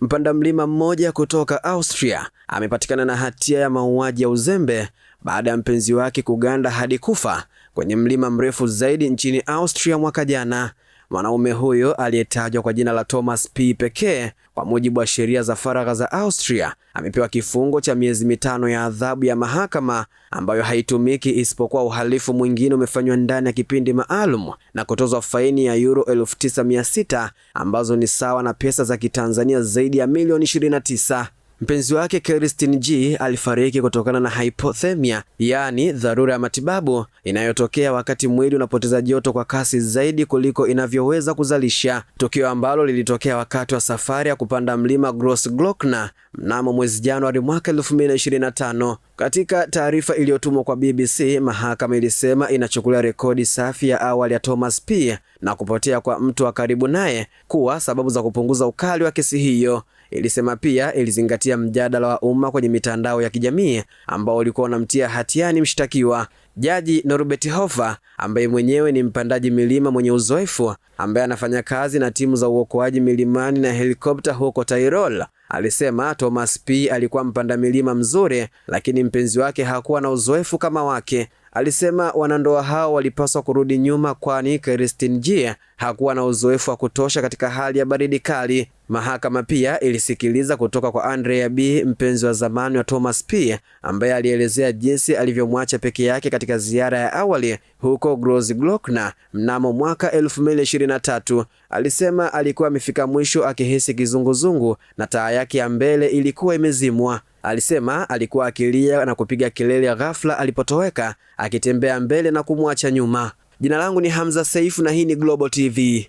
Mpanda mlima mmoja kutoka Austria amepatikana na hatia ya mauaji ya uzembe baada ya mpenzi wake kuganda hadi kufa kwenye mlima mrefu zaidi nchini Austria mwaka jana. Mwanaume huyo aliyetajwa kwa jina la Thomas P. pekee, kwa mujibu wa sheria za faragha za Austria, amepewa kifungo cha miezi 5 ya adhabu ya mahakama ambayo haitumiki isipokuwa uhalifu mwingine umefanywa ndani ya kipindi maalum na kutozwa faini ya euro 9600 ambazo ni sawa na pesa za Kitanzania zaidi ya milioni 29. Mpenzi wake Christine G alifariki kutokana na hypothermia, yaani dharura ya matibabu inayotokea wakati mwili unapoteza joto kwa kasi zaidi kuliko inavyoweza kuzalisha, tukio ambalo lilitokea wakati wa safari ya kupanda mlima Grossglockner mnamo mwezi Januari mwaka 2025. Katika taarifa iliyotumwa kwa BBC, mahakama ilisema inachukulia rekodi safi ya awali ya Thomas P na kupotea kwa mtu wa karibu naye kuwa sababu za kupunguza ukali wa kesi hiyo. Ilisema pia ilizingatia mjadala wa umma kwenye mitandao ya kijamii ambao ulikuwa unamtia hatiani mshtakiwa. Jaji Norbert Hofer, ambaye mwenyewe ni mpandaji milima mwenye uzoefu ambaye anafanya kazi na timu za uokoaji milimani na helikopta huko Tyrol, alisema Thomas P alikuwa mpanda milima mzuri, lakini mpenzi wake hakuwa na uzoefu kama wake. Alisema wanandoa hao walipaswa kurudi nyuma, kwani Christine G hakuwa na uzoefu wa kutosha katika hali ya baridi kali. Mahakama pia ilisikiliza kutoka kwa Andrea B, mpenzi wa zamani wa Thomas P, ambaye alielezea jinsi alivyomwacha peke yake katika ziara ya awali huko Grossglockner mnamo mwaka 2023. Alisema alikuwa amefika mwisho akihisi kizunguzungu na taa yake ya mbele ilikuwa imezimwa. Alisema alikuwa akilia na kupiga kelele ghafla alipotoweka, akitembea mbele na kumwacha nyuma. Jina langu ni Hamza Seif na hii ni Global TV.